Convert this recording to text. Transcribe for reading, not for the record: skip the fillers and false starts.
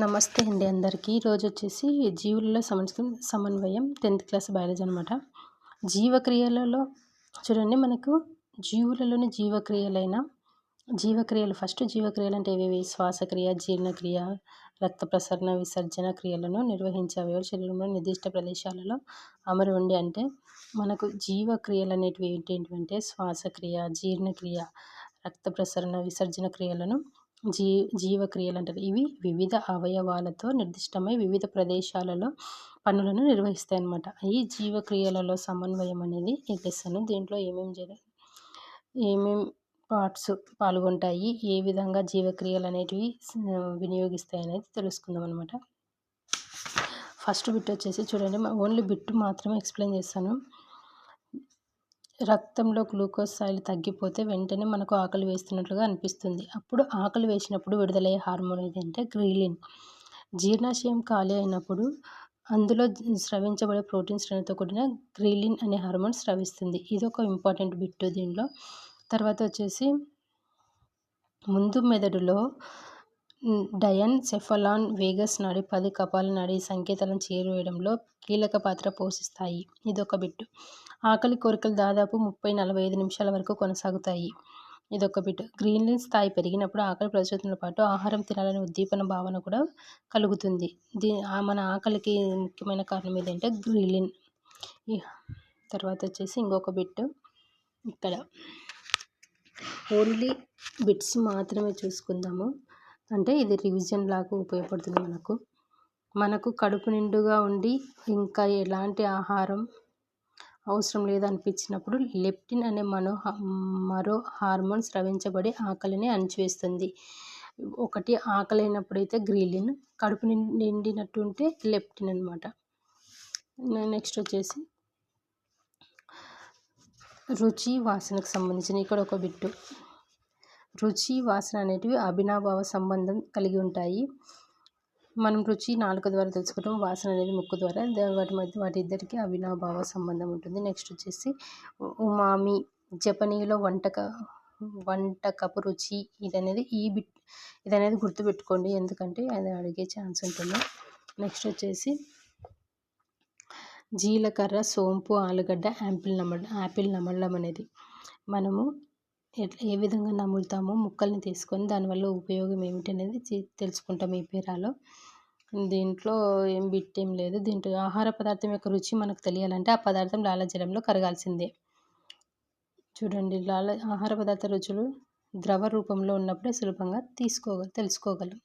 నమస్తే అండి అందరికీ. ఈరోజు వచ్చేసి జీవులలో సమన్వయం 10th క్లాస్ బయాలజీ అనమాట. జీవక్రియలలో చూడండి, మనకు జీవులలోని జీవక్రియలు ఫస్ట్ జీవక్రియలు అంటే ఏవేవి? శ్వాసక్రియ, జీర్ణక్రియ, రక్త ప్రసరణ, విసర్జన క్రియలను నిర్వహించే అవయవాలు శరీరంలో నిర్దిష్ట ప్రదేశాలలో అమరి ఉండి. అంటే మనకు జీవక్రియలు అనేటివి ఏంటంటే శ్వాసక్రియ, జీర్ణక్రియ, రక్త ప్రసరణ, విసర్జన క్రియలను జీవక్రియలు అంటారు. ఇవి వివిధ అవయవాలతో నిర్దిష్టమై వివిధ ప్రదేశాలలో పనులను నిర్వహిస్తాయి అన్నమాట. ఈ జీవక్రియలలో సమన్వయం అనేది ఈ లెసన్. దీంట్లో ఏమేం పార్ట్స్ పాల్గొంటాయి, ఏ విధంగా జీవక్రియలు అనేటివి వినియోగిస్తాయి అనేది తెలుసుకుందాం అనమాట. ఫస్ట్ బిట్ వచ్చేసి చూడండి, ఓన్లీ బిట్ మాత్రమే ఎక్స్ప్లెయిన్ చేస్తాను. రక్తంలో గ్లూకోజ్ స్థాయిలు తగ్గిపోతే వెంటనే మనకు ఆకలి వేస్తున్నట్లుగా అనిపిస్తుంది. అప్పుడు ఆకలి వేసినప్పుడు విడుదలయ్యే హార్మోన్ ఏదంటే గ్రీలిన్. జీర్ణాశయం ఖాళీ అయినప్పుడు అందులో స్రవించబడే ప్రోటీన్ శ్రేణితో కూడిన గ్రీలిన్ అనే హార్మోన్ స్రవిస్తుంది. ఇది ఒక ఇంపార్టెంట్ బిట్ దీనిలో. తర్వాత వచ్చేసి ముందు మెదడులో డయన్సెఫలాన్ వేగస్ నాడి 10 కపాల నాడి సంకేతాలను చేరువేయడంలో కీలక పాత్ర పోషిస్తాయి. ఇదొక బిట్టు. ఆకలి కోరికలు దాదాపు 30-45 నిమిషాల వరకు కొనసాగుతాయి. ఇదొక బిట్. గ్రీలిన్ స్థాయి పెరిగినప్పుడు ఆకలి ప్రదర్శనతో పాటు ఆహారం తినాలనే ఉద్దీపన భావన కూడా కలుగుతుంది. మన ఆకలికి ముఖ్యమైన కారణం ఏదంటే గ్రీలిన్. తర్వాత వచ్చేసి ఇంకొక బిట్. ఇక్కడ ఓన్లీ బిట్స్ మాత్రమే చూసుకుందాము. అంటే ఇది రివిజన్ లాగా ఉపయోగపడుతుంది మనకు కడుపు నిండుగా ఉండి ఇంకా ఎలాంటి ఆహారం అవసరం లేదనిపించినప్పుడు లెప్టిన్ అనే మరో హార్మోన్ స్రవించబడి ఆకలిని అణిచివేస్తుంది. ఒకటి ఆకలి అయినప్పుడైతే గ్రీలిన్, కడుపు నిండినట్టు ఉంటే లెప్టిన్ అనమాట. నెక్స్ట్ వచ్చేసి రుచి వాసనకు సంబంధించిన ఇక్కడ ఒక బిట్టు. రుచి వాసన అనేటివి అవినాభావ సంబంధం కలిగి ఉంటాయి. మనం రుచి నాలుక ద్వారా తెలుసుకుంటాం, వాసన అనేది ముక్కు ద్వారా. వాటి ఇద్దరికి అవినాభావ సంబంధం ఉంటుంది. నెక్స్ట్ వచ్చేసి ఉమామి, జపనీయులో వంటకపు రుచి. ఇదనేది గుర్తుపెట్టుకోండి, ఎందుకంటే అది అడిగే ఛాన్స్ ఉంటుంది. నెక్స్ట్ వచ్చేసి జీలకర్ర, సోంపు, ఆలుగడ్డ, యాపిల్ నమలడం అనేది మనము ఏ విధంగా నములుతామో ముక్కల్ని తీసుకొని దానివల్ల ఉపయోగం ఏమిటి అనేది తెలుసుకుంటాం ఈ పేరాలో. దీంట్లో ఏం బిట్ ఏం లేదు. దీంట్లో ఆహార పదార్థం యొక్క రుచి మనకు తెలియాలంటే ఆ పదార్థం లాలాజలంలో కరగాల్సిందే. చూడండి, ఆహార పదార్థ రుచులు ద్రవ రూపంలో ఉన్నప్పుడే సులభంగా తెలుసుకోగలం.